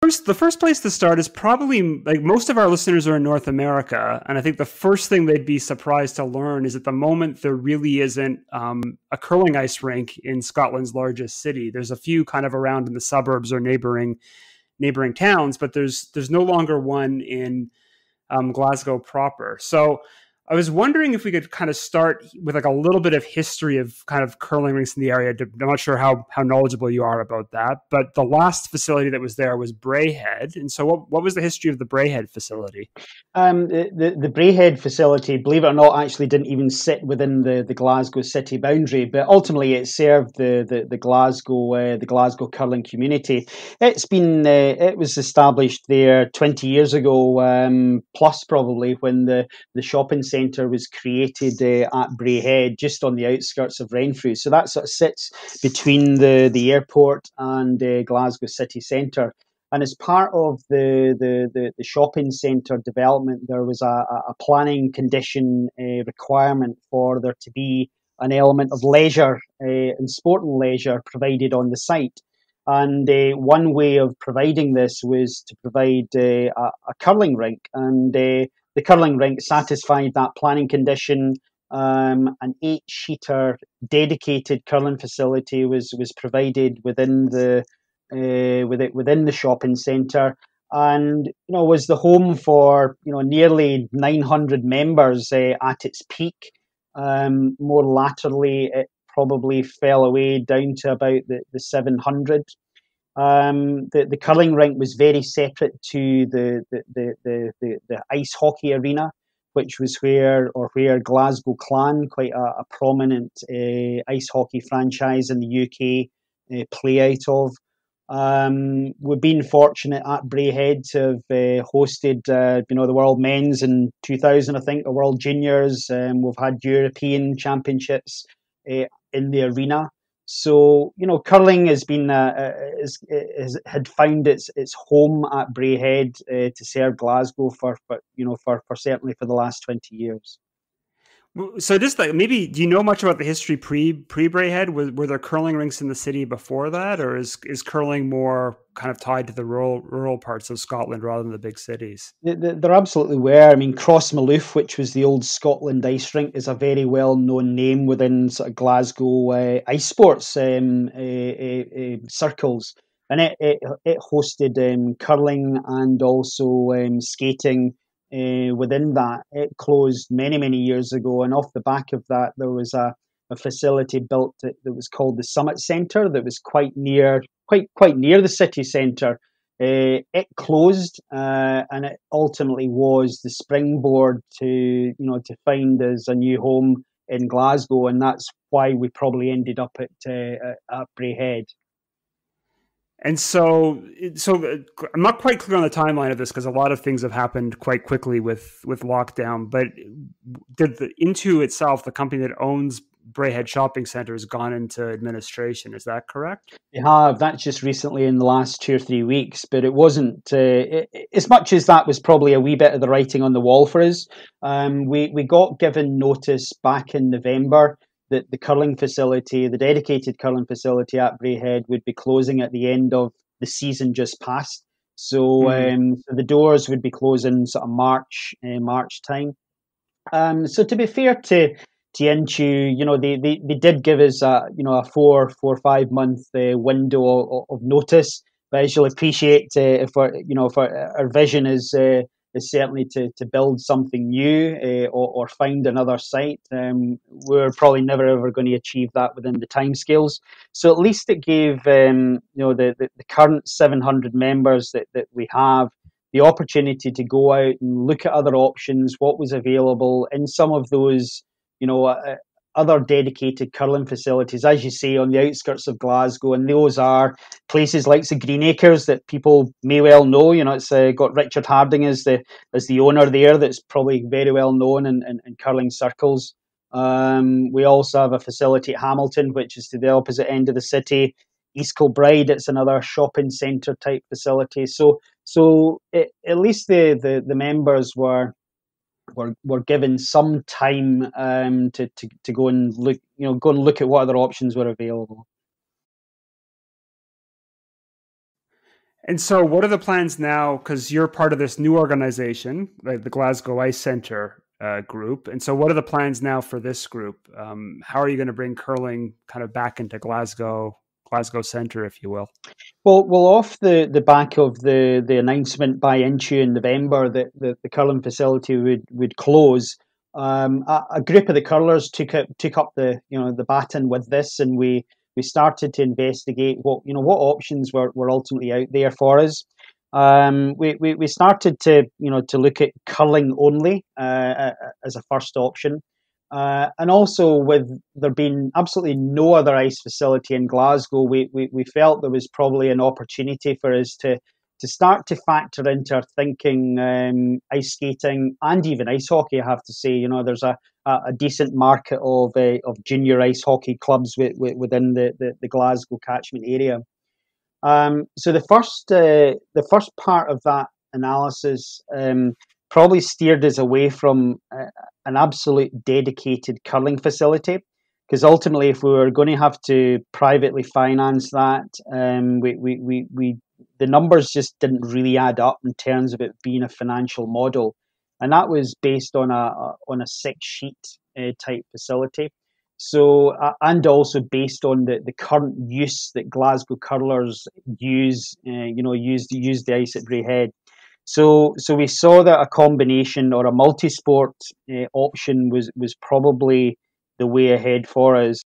The first place to start is probably like most of our listeners are in North America, and I think the first thing they'd be surprised to learn is at the moment there really isn't a curling ice rink in Scotland's largest city. There's a few kind of around in the suburbs or neighboring towns, but there's no longer one in Glasgow proper. So I was wondering if we could kind of start with like a little bit of history of kind of curling rinks in the area. I'm not sure how knowledgeable you are about that, but the last facility that was there was Braehead. And so what was the history of the Braehead facility? The Braehead facility, believe it or not, actually didn't even sit within the Glasgow city boundary, but ultimately it served the Glasgow curling community. It was established there 20 years ago, plus probably when the shopping centre was created at Braehead, just on the outskirts of Renfrew. So that sort of sits between the airport and Glasgow city centre. And as part of the shopping centre development, there was a planning condition requirement for there to be an element of leisure and sport and leisure provided on the site. And one way of providing this was to provide a curling rink. And the curling rink satisfied that planning condition. An 8-sheeter dedicated curling facility was provided within the shopping centre, and was the home for nearly 900 members at its peak. More latterly, it probably fell away down to about the 700. The curling rink was very separate to the ice hockey arena, which was where Glasgow Clan, quite a prominent ice hockey franchise in the UK, play out of. We've been fortunate at Braehead to have hosted, the World Men's in 2000, I think, the World Juniors. We've had European Championships in the arena. So curling has been had found its home at Braehead to serve Glasgow for certainly for the last 20 years. So just like maybe, do you know much about the history pre Braehead? Were there curling rinks in the city before that, or is curling more kind of tied to the rural parts of Scotland rather than the big cities? There absolutely were. I mean, Crossmaloof, which was the old Scotland ice rink, is a very well known name within sort of Glasgow ice sports circles, and it hosted curling and also skating. Within that, it closed many years ago, and off the back of that, there was a facility built that was called the Summit Centre that was quite near the city centre. It closed, and it ultimately was the springboard to find us a new home in Glasgow, and that's why we probably ended up at Braehead. And so I'm not quite clear on the timeline of this because a lot of things have happened quite quickly with lockdown. But did Into itself, the company that owns Braehead Shopping Centre, has gone into administration? Is that correct? They have. That's just recently in the last 2 or 3 weeks, but it wasn't as much as that was probably a wee bit of the writing on the wall for us. We got given notice back in November that the curling facility, the dedicated curling facility at Braehead, would be closing at the end of the season just past. So, so the doors would be closing sort of March time. So to be fair to Intu, they did give us a 4 or 5 month window of notice. But as you'll appreciate, if our vision is certainly to build something new or find another site, we're probably never ever going to achieve that within the timescales. So at least it gave the current 700 members that we have the opportunity to go out and look at other options, what was available in some of those, other dedicated curling facilities, as you say, on the outskirts of Glasgow. And those are places like the Greenacres that people may well know. It's got Richard Harding as the owner there. That's probably very well known in curling circles. We also have a facility at Hamilton, which is to the opposite end of the city. East Kilbride, it's another shopping centre type facility. So at least the members were given some time to go and look at what other options were available. And so, what are the plans now? Because you're part of this new organization, like the Glasgow Ice Centre group. And so, what are the plans now for this group? How are you going to bring curling kind of back into Glasgow Centre, if you will? Well, off the back of the announcement by Inchu in November that the curling facility would close, a group of the curlers took up the baton with this, and we started to investigate what options were ultimately out there for us. We started to look at curling only as a first option. And also, with there being absolutely no other ice facility in Glasgow, we felt there was probably an opportunity for us to start to factor into our thinking ice skating and even ice hockey. I have to say, there's a decent market of junior ice hockey clubs within the Glasgow catchment area. So the first part of that analysis probably steered us away from an absolute dedicated curling facility, because ultimately, if we were going to have to privately finance that, we the numbers just didn't really add up in terms of it being a financial model, and that was based on a 6 sheet type facility. So, and also based on the current use that Glasgow curlers use the ice at Braehead. So we saw that a combination or a multi-sport option was probably the way ahead for us.